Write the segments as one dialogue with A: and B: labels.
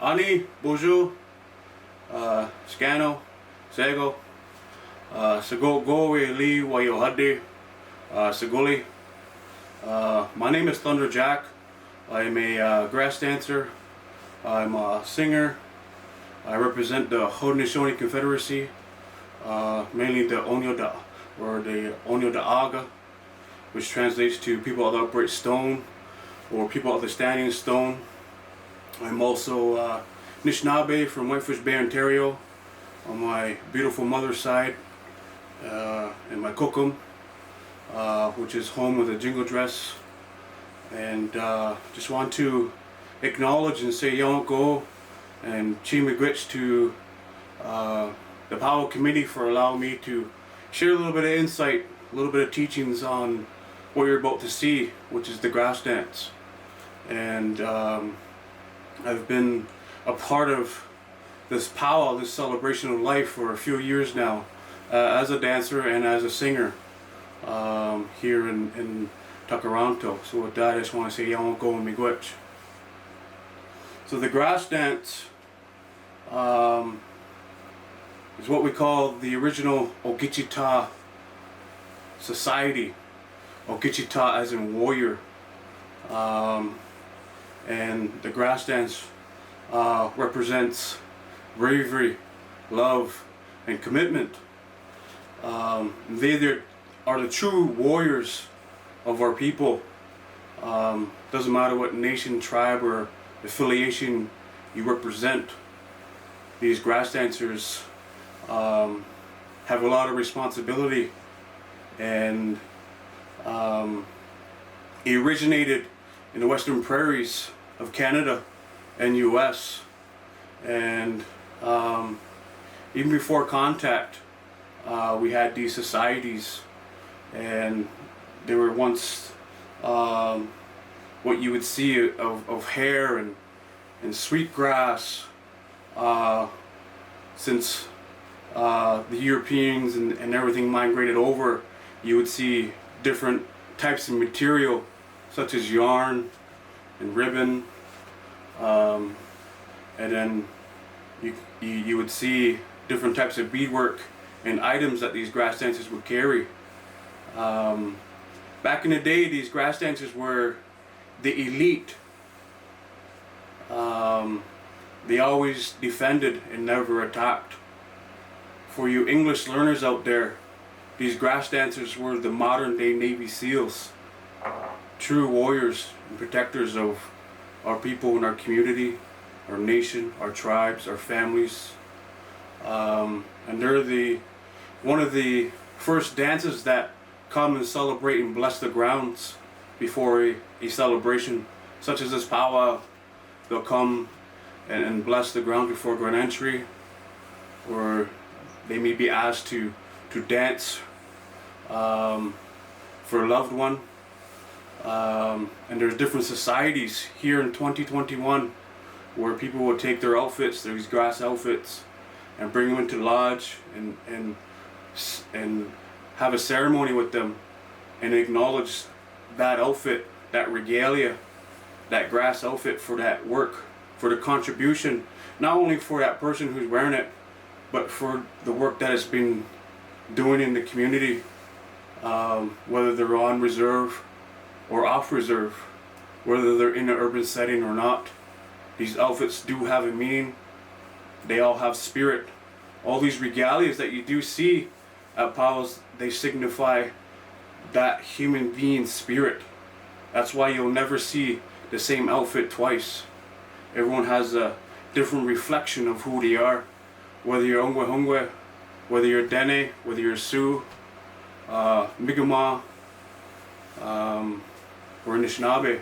A: Ani, Bojo, Scano, Sego, Sego Goe Li Wayohade, Seguli. My name is Thunder Jack. I'm a grass dancer. I'm a singer. I represent the Haudenosaunee Confederacy, mainly the Onyoda, or the Onyodaaga, which translates to people of the upright stone, or people of the standing stone. I'm also Anishinaabe from Whitefish Bay Ontario on my beautiful mother's side, and my kokum, which is home with a jingle dress. And just want to acknowledge and say Yonko and Chimigwitch to the Powwow Committee for allowing me to share a little bit of insight, a little bit of teachings on what you're about to see, which is the grass dance. And I've been a part of this powwow, this celebration of life, for a few years now, as a dancer and as a singer here in Takaranto. So with that, I just want to say Yonko and Miigwech. So the grass dance is what we call the original Ogichita society. Ogichita as in warrior. And the grass dance represents bravery, love, and commitment. They are the true warriors of our people. Doesn't matter what nation, tribe, or affiliation you represent. These grass dancers have a lot of responsibility, and it originated in the western prairies of Canada and US, and even before contact we had these societies, and they were once what you would see of hair and sweetgrass. Since the Europeans and everything migrated over, you would see different types of material such as yarn and ribbon, and then you would see different types of beadwork and items that these grass dancers would carry. Back in the day, these grass dancers were the elite. They always defended and never attacked. For you English learners out there, these grass dancers were the modern day Navy SEALs, true warriors and protectors of our people and our community, our nation, our tribes, our families. And they're one of the first dances that come and celebrate and bless the grounds before a celebration such as this powwow. They'll come and bless the ground before grand entry, or they may be asked to dance for a loved one. And there's different societies here in 2021 where people will take their outfits, these grass outfits, and bring them into lodge and have a ceremony with them and acknowledge that outfit, that regalia, that grass outfit, for that work, for the contribution, not only for that person who's wearing it, but for the work that it's been doing in the community, whether they're on reserve or off reserve, whether they're in an urban setting or not. These outfits do have a meaning. They all have spirit. All these regalias that you do see at powwows, they signify that human being spirit. That's why you'll never see the same outfit twice. Everyone has a different reflection of who they are, whether you're Ongwe Hongwe, whether you're Dene, whether you're Sioux, Mi'kmaq, or Anishinaabe.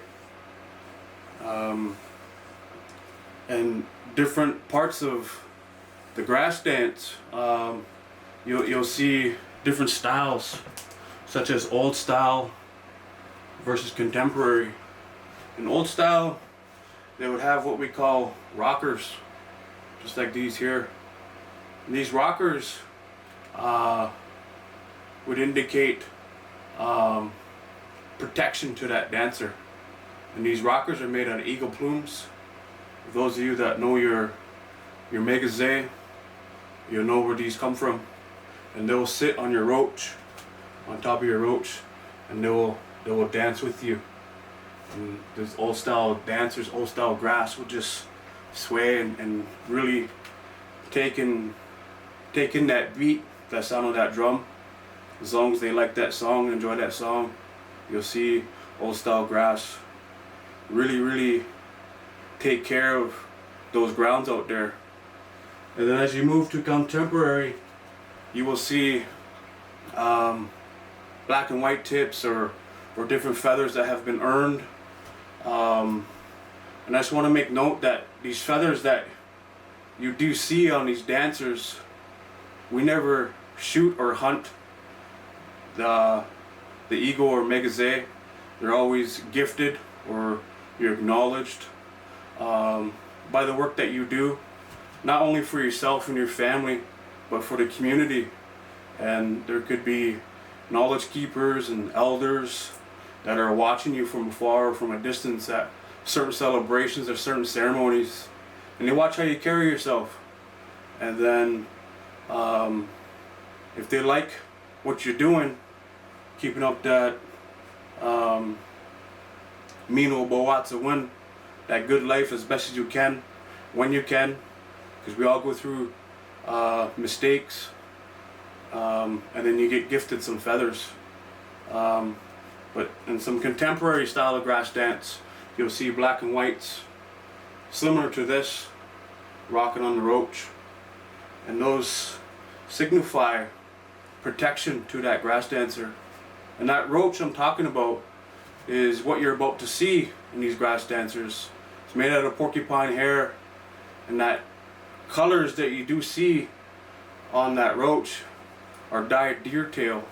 A: And different parts of the grass dance, you'll see different styles, such as old style versus contemporary. In old style, they would have what we call rockers, just like these here. And these rockers would indicate protection to that dancer. And these rockers are made out of eagle plumes, those of you that know your Megaze, you'll know where these come from. And they'll sit on your roach, on top of your roach, and they will dance with you. And there's old style dancers, old style grass will just sway and really take in that beat, that sound of that drum. As long as they like that song, enjoy that song, you'll see old style grass really take care of those grounds out there. And then as you move to contemporary, you will see black and white tips or different feathers that have been earned. And I just want to make note that these feathers that you do see on these dancers, we never shoot or hunt the eagle or Megaze. They're always gifted, or you're acknowledged by the work that you do, not only for yourself and your family, but for the community. And there could be knowledge keepers and elders that are watching you from afar or from a distance at certain celebrations or certain ceremonies, and they watch how you carry yourself. And then if they like what you're doing, keeping up that Mino Bowatsa win, that good life as best as you can, when you can, because we all go through mistakes, and then you get gifted some feathers. But in some contemporary style of grass dance, you'll see black and whites similar to this, rocking on the roach, and those signify protection to that grass dancer. And that roach I'm talking about is what you're about to see in these grass dancers. It's made out of porcupine hair, and that colors that you do see on that roach are dyed deer tail,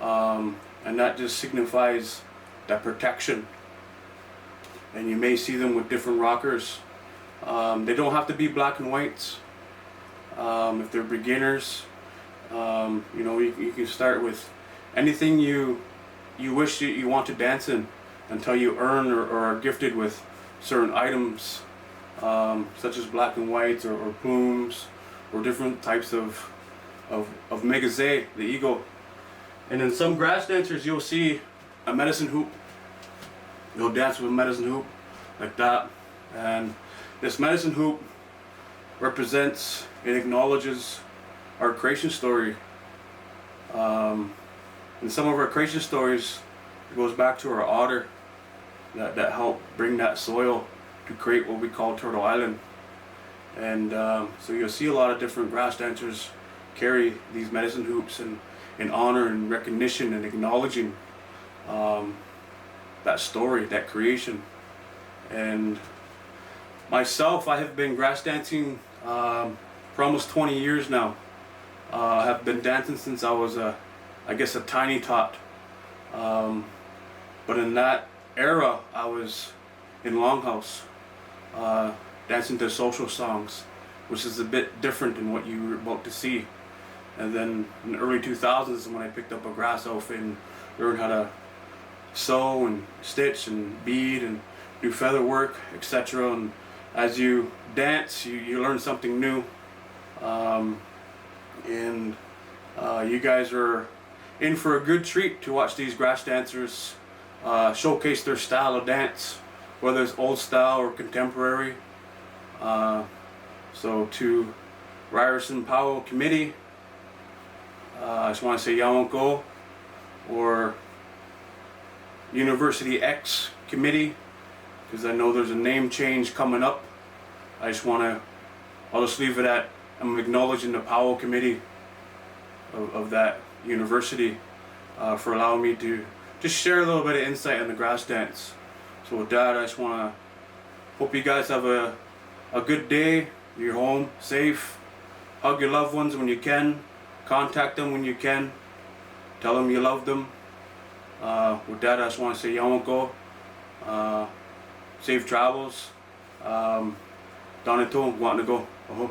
A: and that just signifies that protection. And you may see them with different rockers. They don't have to be black and whites. If they're beginners, you can start with anything you wish you want to dance in until you earn or are gifted with certain items, such as black and whites or plumes or different types of Megaze, the eagle. And in some grass dancers, you'll see a medicine hoop. You'll dance with a medicine hoop like that, and this medicine hoop represents and acknowledges our creation story. And some of our creation stories, it goes back to our otter that helped bring that soil to create what we call Turtle Island. And so you'll see a lot of different grass dancers carry these medicine hoops in honor and recognition and acknowledging that story, that creation. And myself, I have been grass dancing for almost 20 years now. I have been dancing since I was a tiny tot. But in that era, I was in Longhouse, dancing to social songs, which is a bit different than what you were about to see. And then in the early 2000s, when I picked up a grass outfit and learned how to sew and stitch and bead and do feather work, etc. And as you dance, you learn something new. And you guys are in for a good treat to watch these grass dancers showcase their style of dance, whether it's old style or contemporary. So to Ryerson Powell Committee, I just want to say Yawanko, or University X Committee, because I know there's a name change coming up. I'll just leave it at, I'm acknowledging the Powell Committee of that university for allowing me to just share a little bit of insight on the grass dance. So with that, I just want to hope you guys have a good day. You're home safe. Hug your loved ones when you can. Contact them when you can. Tell them you love them. With that, I just want to say Yawanko. Safe travels. Down and to, wanting to go.